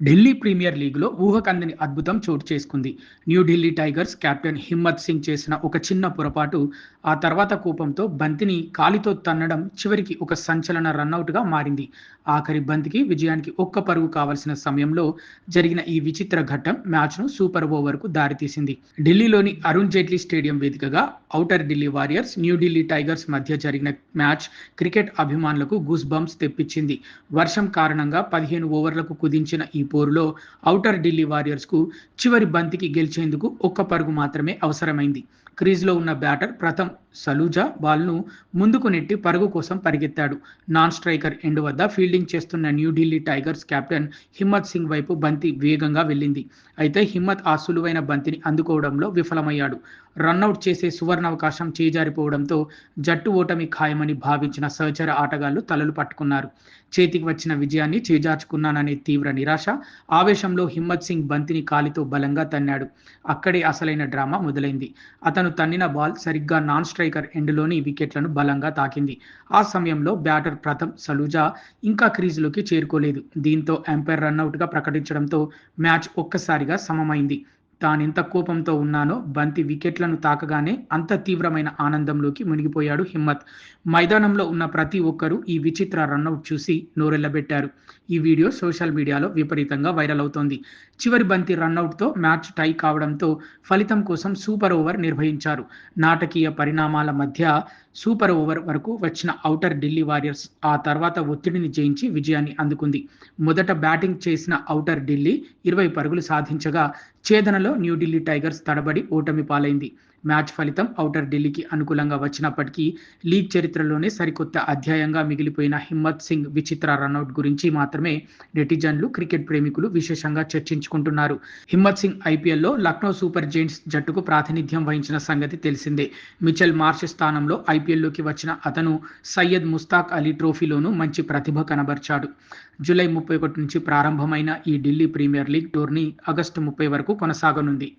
Delhi premier లీగ్‌లో ఊహకందని అద్భుతం చోటు చేసుకుంది. న్యూఢిల్లీ టైగర్స్ కెప్టెన్ హిమ్మత్ సింగ్ చేసిన ఒక చిన్న పొరపాటు, ఆ తర్వాత కోపంతో బంతిని కాలితో తన్నడం చివరికి ఒక సంచలన రనౌట్‌గా మారింది. ఆఖరి బంతికి విజయానికి ఒక్క పరుగు కావాల్సిన సమయంలో జరిగిన ఈ విచిత్ర ఘట్టం మ్యాచ్‌ను సూపర్ ఓవర్‌కు దారితీసింది. ఢిల్లీలోని అరుణ్ జైట్లీ స్టేడియం వేదికగా outer Delhi warriors, New Delhi tigers మధ్య జరిగిన మ్యాచ్ క్రికెట్ అభిమానులకు గూస్ బంప్స్ తెప్పించింది. వర్షం కారణంగా 15 ఓవర్లకు కుదించిన ఈ పోరులో ఔటర్ ఢిల్లీ వారియర్స్‌కు చివరి బంతికి గెలిచేందుకు ఒక్క పరుగు మాత్రమే అవసరమైంది. క్రీజ్‌లో ఉన్న బ్యాటర్ ప్రథమ్ సలూజా బాల్‌ను ముందుకు నెట్టి పరుగు కోసం పరిగెత్తాడు. నాన్ స్ట్రైకర్ ఎండ్ వద్ద ఫీల్డింగ్ చేస్తున్న న్యూఢిల్లీ టైగర్స్ కెప్టెన్ హిమ్మత్ సింగ్ వైపు బంతి వేగంగా వెళ్ళింది. అయితే హిమ్మత్ ఆ సులువైన బంతిని అందుకోవడంలో విఫలమయ్యాడు. రనౌట్ చేసే సువర్ణావకాశం చేజారిపోవడంతో జట్టు ఓటమి ఖాయమని భావించిన సహచర ఆటగాళ్లు తలలు పట్టుకున్నారు. చేతికి వచ్చిన విజయాన్ని చేజార్చుకున్నాననే తీవ్ర నిరాశ, ఆవేశంలో హిమ్మత్ సింగ్ బంతిని కాలితో బలంగా తన్నాడు. అక్కడే అసలైన డ్రామా మొదలైంది. అతను తన్నిన బాల్ సరిగ్గా నాన్ స్ట్రైకర్ ఎండ్‌లోని వికెట్లను బలంగా తాకింది. ఆ సమయంలో బ్యాటర్ ప్రథమ్ సలూజా ఇంకా క్రీజులోకి చేరుకోలేదు. దీంతో అంపైర్ రనౌట్‌గా ప్రకటించడంతో మ్యాచ్ ఒక్కసారిగా సమమైంది. తానెంత కోపంతో ఉన్నానో బంతి వికెట్లను తాకగానే అంత తీవ్రమైన ఆనందంలోకి మునిగిపోయాడు హిమ్మత్. మైదానంలో ఉన్న ప్రతి ఒక్కరూ ఈ విచిత్ర రనౌట్ చూసి నోరెళ్లబెట్టారు. ఈ వీడియో సోషల్ మీడియాలో విపరీతంగా వైరల్ అవుతోంది. చివరి బంతి రనౌట్‌తో మ్యాచ్ టై కావడంతో ఫలితం కోసం సూపర్ ఓవర్ నిర్వహించారు. నాటకీయ పరిణామాల మధ్య సూపర్ ఓవర్ వరకు వచ్చిన ఔటర్ ఢిల్లీ వారియర్స్ ఆ తర్వాత ఒత్తిడిని జయించి విజయాన్ని అందుకుంది. మొదట బ్యాటింగ్ చేసిన ఔటర్ ఢిల్లీ 20 పరుగులు సాధించగా, ఛేదనలో న్యూఢిల్లీ టైగర్స్ తడబడి ఓటమి పాలైంది. మ్యాచ్ ఫలితం ఔటర్ ఢిల్లీకి అనుకూలంగా వచ్చినప్పటికీ లీగ్ చరిత్రలోనే సరికొత్త అధ్యాయంగా మిగిలిపోయిన హిమ్మత్ సింగ్ విచిత్ర రనౌట్ గురించి మాత్రమే నెటిజన్లు, క్రికెట్ ప్రేమికులు విశేషంగా చర్చించుకుంటున్నారు. హిమ్మత్ సింగ్ ఐపీఎల్లో లక్నో సూపర్ జెయింట్స్ జట్టుకు ప్రాతినిధ్యం వహించిన సంగతి తెలిసిందే. మిచెల్ మార్ష్ స్థానంలో ఐపీఎల్లోకి వచ్చిన అతను సయ్యద్ ముస్తాక్ అలీ ట్రోఫీలోనూ మంచి ప్రతిభ కనబర్చాడు. జూలై 31 నుంచి ప్రారంభమైన ఈ Delhi premier league tourney August 30 వరకు కొనసాగనుంది.